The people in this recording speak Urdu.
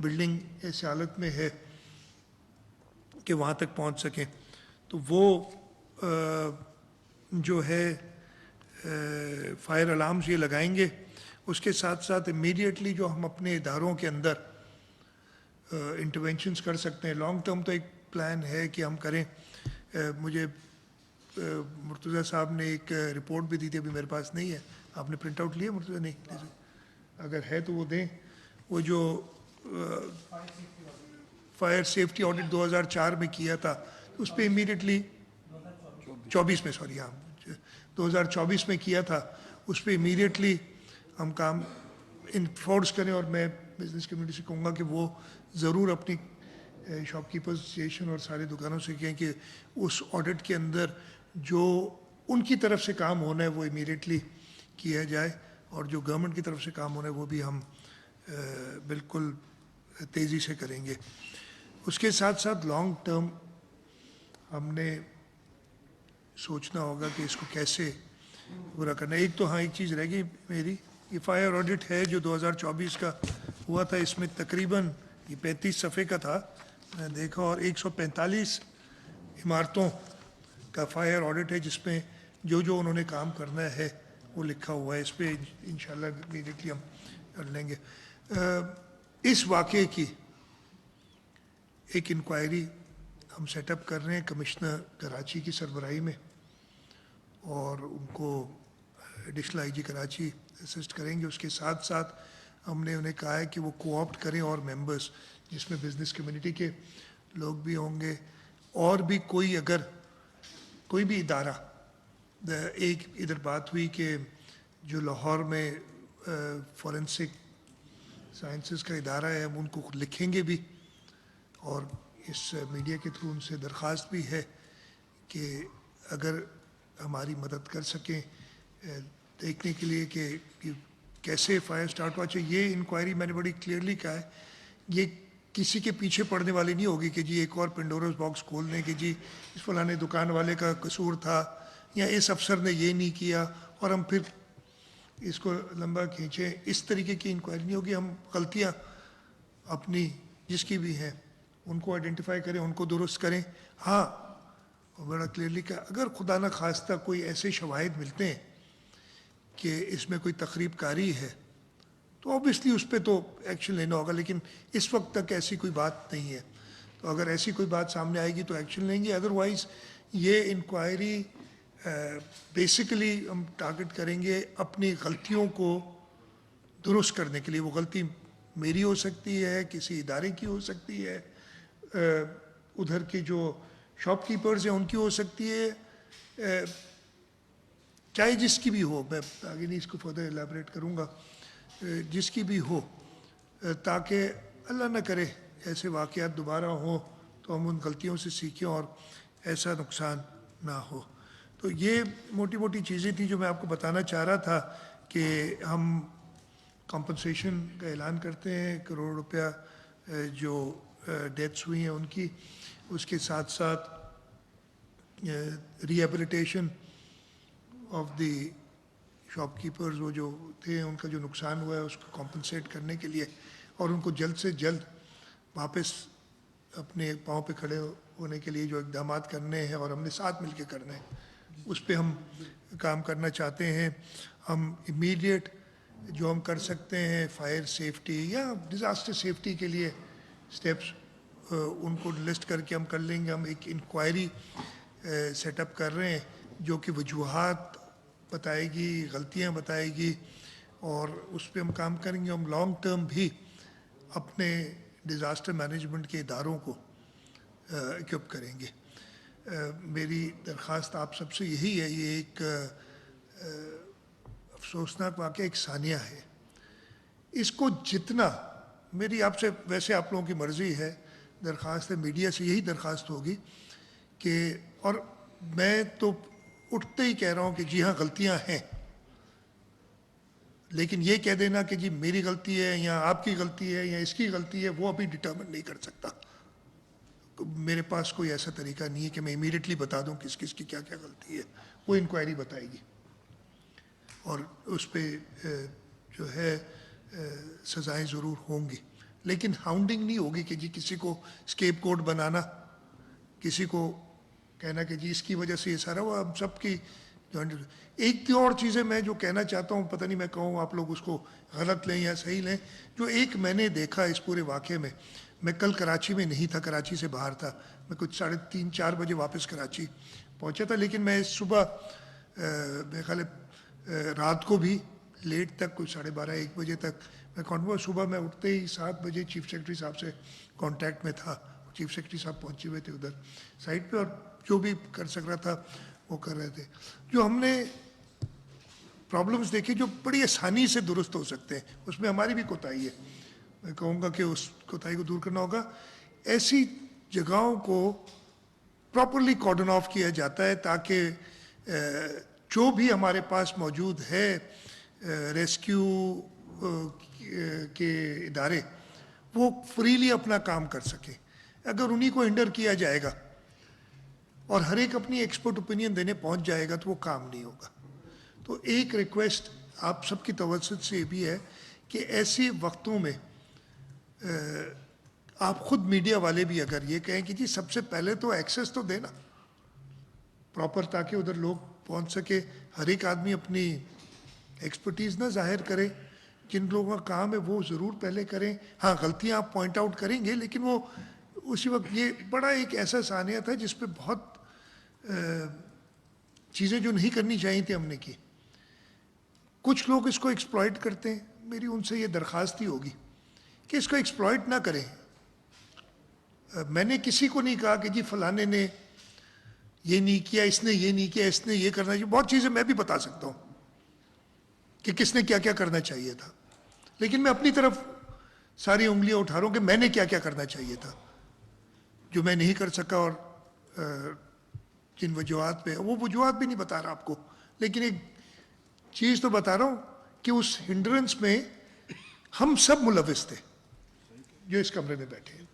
بلڈنگ ایسی حالت میں ہے کہ وہاں تک پہنچ سکیں. تو وہ جو ہے فائر الارمز یہ لگائیں گے. اس کے ساتھ ساتھ امیڈیٹلی جو ہم اپنے اداروں کے اندر انٹرونشنز کر سکتے ہیں. لانگ ٹرم تو ایک پلان ہے کہ ہم کریں. مجھے مرتضیٰ صاحب نے ایک رپورٹ بھی دی تھی, ابھی میرے پاس نہیں ہے. آپ نے پرنٹ آؤٹ لیا مرتضیٰ؟ نہیں, اگر ہے تو وہ دیں. وہ جو فائر سیفٹی آڈٹ 2004 میں کیا تھا اس پہ امیڈیٹلی 24 میں 2024 میں کیا تھا, اس پہ امیڈیٹلی ہم کام انفورس کریں. اور میں بزنس کمیونٹی سے کہوں گا کہ وہ ضرور اپنی شاپ کیپرز ایسوسیشن اور سارے دکانوں سے کہیں کہ اس آڈٹ کے اندر جو ان کی طرف سے کام ہونا ہے وہ امیڈیٹلی کیا جائے, اور جو گورنمنٹ کی طرف سے کام ہونا ہے وہ بھی ہم بالکل تیزی سے کریں گے. اس کے ساتھ ساتھ لانگ ٹرم ہم نے سوچنا ہوگا کہ اس کو کیسے پورا کرنا ہے. ایک تو ایک چیز رہ گئی میری, یہ فائر آڈٹ ہے جو 2024 کا ہوا تھا, اس میں تقریباً یہ 35 صفحے کا تھا میں نے دیکھا, اور 145 عمارتوں کا فائر آڈٹ ہے جس میں جو انہوں نے کام کرنا ہے وہ لکھا ہوا ہے. اس پہ انشاءاللہ امیڈیٹلی ہم کر لیں گے. اس واقعے کی ایک انکوائری ہم سیٹ اپ کر رہے ہیں کمشنر کراچی کی سربراہی میں, اور ان کو additional I G Karachi assist کریں گے. اس کے ساتھ ساتھ ہم نے انہیں کہا ہے کہ وہ کوآپٹ کریں اور ممبرز جس میں بزنس کمیونٹی کے لوگ بھی ہوں گے, اور بھی کوئی اگر کوئی بھی ادارہ. ایک ادھر بات ہوئی کہ جو لاہور میں فورینسک سائنسز کا ادارہ ہے ہم ان کو لکھیں گے بھی, اور اس میڈیا کے تھرو ان سے درخواست بھی ہے کہ اگر ہماری مدد کر سکیں دیکھنے کے لیے کہ کیسے فائر سٹارٹ ہوا. چاہیے یہ انکوائری میں نے بڑی کلیئرلی کہا ہے, یہ کسی کے پیچھے پڑنے والی نہیں ہوگی کہ جی ایک اور پنڈورس باکس کھول دیں کہ جی اس فلانے دکان والے کا قصور تھا یا اس افسر نے یہ نہیں کیا اور ہم پھر اس کو لمبا کھینچیں. اس طریقے کی انکوائری نہیں ہوگی. ہم غلطیاں اپنی جس کی بھی ہیں ان کو آئیڈینٹیفائی کریں, ان کو درست کریں. ہاں بڑا کلیئرلی کہ اگر خدا نہ خواستہ کوئی ایسے شواہد ملتے ہیں کہ اس میں کوئی تخریب کاری ہے تو اوبیسلی اس پہ تو ایکشن لینا ہوگا, لیکن اس وقت تک ایسی کوئی بات نہیں ہے. تو اگر ایسی کوئی بات سامنے آئے گی تو ایکشن لیں گے. ادروائز یہ انکوائری بیسیکلی ہم ٹارگٹ کریں گے اپنی غلطیوں کو درست کرنے کے لیے. وہ غلطی میری ہو سکتی ہے, کسی ادارے کی ہو سکتی ہے, ادھر کے جو شاپ کیپرز ہیں ان کی ہو سکتی ہے, چاہے جس کی بھی ہو. میں آگے نہیں اس کو فردر ایلیبریٹ کروں گا, جس کی بھی ہو, تاکہ اللہ نہ کرے ایسے واقعات دوبارہ ہوں تو ہم ان غلطیوں سے سیکھیں اور ایسا نقصان نہ ہو. تو یہ موٹی موٹی چیزیں تھیں جو میں آپ کو بتانا چاہ رہا تھا کہ ہم کمپنسیشن کا اعلان کرتے ہیں, 1 کروڑ روپیہ جو ڈیتھس ہوئی ہیں ان کی. اس کے ساتھ ساتھ rehabilitation of the shop keepers, وہ جو تھے ان کا جو نقصان ہوا ہے اس کو کمپنسیٹ کرنے کے لیے, اور ان کو جلد سے جلد واپس اپنے پاؤں پہ کھڑے ہونے کے لیے جو اقدامات کرنے ہیں اور ہم نے ساتھ مل کے کرنے ہیں اس پہ ہم کام کرنا چاہتے ہیں. ہم امیڈیٹ جو ہم کر سکتے ہیں فائر سیفٹی یا ڈیزاسٹر سیفٹی کے لیے سٹیپس ان کو لسٹ کر کے ہم کر لیں گے. ہم ایک انکوائری سیٹ اپ کر رہے ہیں جو کہ وجوہات بتائے گی, غلطیاں بتائے گی, اور اس پہ ہم کام کریں گے. ہم لانگ ٹرم بھی اپنے ڈیزاسٹر مینجمنٹ کے اداروں کو اکوپ کریں گے. میری درخواست آپ سب سے یہی ہے, یہ ایک افسوسناک واقعہ ایک ثانیہ ہے, اس کو جتنا میری آپ سے, ویسے آپ لوگوں کی مرضی ہے, درخواست ہے میڈیا سے یہی درخواست ہوگی کہ, اور میں تو اٹھتے ہی کہہ رہا ہوں کہ جی ہاں غلطیاں ہیں, لیکن یہ کہہ دینا کہ جی میری غلطی ہے یا آپ کی غلطی ہے یا اس کی غلطی ہے وہ ابھی ڈٹرمن نہیں کر سکتا. میرے پاس کوئی ایسا طریقہ نہیں ہے کہ میں امیڈیٹلی بتا دوں کس کس کی کیا کیا غلطی ہے. وہ انکوائری بتائے گی اور اس پہ جو ہے سزائیں ضرور ہوں گی. لیکن ہاؤنڈنگ نہیں ہوگی کہ جی کسی کو اسکیپ کوڈ بنانا, کسی کو کہنا کہ جی اس کی وجہ سے یہ سارا وہ ہم سب کی. ایک دو اور چیزیں میں جو کہنا چاہتا ہوں, پتہ نہیں میں کہوں آپ لوگ اس کو غلط لیں یا صحیح لیں, جو ایک میں نے دیکھا اس پورے واقعے میں کل کراچی میں نہیں تھا, کراچی سے باہر تھا, میں کچھ 3-4 بجے واپس کراچی پہنچا تھا, لیکن میں صبح میرے خیال رات کو بھی لیٹ تک کچھ 12:30-1 بجے تک میں صبح میں اٹھتے ہی 7 بجے چیف سیکرٹری صاحب سے کانٹیکٹ میں تھا. چیف سیکرٹری صاحب پہنچے ہوئے تھے ادھر سائٹ پہ, اور جو بھی کر سک رہا تھا وہ کر رہے تھے. جو ہم نے پرابلمس دیکھے جو بڑی آسانی سے درست ہو سکتے ہیں, اس میں ہماری بھی کوتاہی ہے, میں کہوں گا کہ اس کوتاہی کو دور کرنا ہوگا. ایسی جگہوں کو پراپرلی کارڈن آف کیا جاتا ہے تاکہ جو بھی ہمارے پاس موجود ہے ریسکیو کے ادارے وہ فریلی اپنا کام کر سکیں. اگر انہی کو ہنڈر کیا جائے گا اور ہر ایک اپنی ایکسپرٹ اوپینین دینے پہنچ جائے گا تو وہ کام نہیں ہوگا. تو ایک ریکویسٹ آپ سب کی توسط سے یہ بھی ہے کہ ایسے وقتوں میں آپ خود میڈیا والے بھی اگر یہ کہیں کہ جی سب سے پہلے تو ایکسیس تو دینا پراپر, تاکہ ادھر لوگ پہنچ سکے. ہر ایک آدمی اپنی ایکسپرٹیز نہ ظاہر کرے, جن لوگوں کا کام ہے وہ ضرور پہلے کریں. ہاں غلطیاں آپ پوائنٹ آؤٹ کریں گے, لیکن وہ اسی وقت یہ بڑا ایک ایسا سانحہ تھا جس پہ بہت چیزیں جو نہیں کرنی چاہیے تھی ہم نے کی. کچھ لوگ اس کو ایکسپلائٹ کرتے ہیں, میری ان سے یہ درخواست ہی ہوگی کہ اس کو ایکسپلائٹ نہ کریں. میں نے کسی کو نہیں کہا کہ جی فلانے نے یہ نہیں کیا, اس نے یہ نہیں کیا, اس نے یہ کرنا چاہیے. بہت چیزیں میں بھی بتا سکتا ہوں کہ کس نے کیا کیا کرنا چاہیے تھا, لیکن میں اپنی طرف ساری انگلیاں اٹھا رہا ہوں کہ میں نے کیا کیا کرنا چاہیے تھا جو میں نہیں کر سکا, اور جن وجوہات پہ وہ وجوہات بھی نہیں بتا رہا آپ کو, لیکن ایک چیز تو بتا رہا ہوں کہ اس ہنڈرنس میں ہم سب ملوث تھے جو اس کمرے میں بیٹھے ہیں.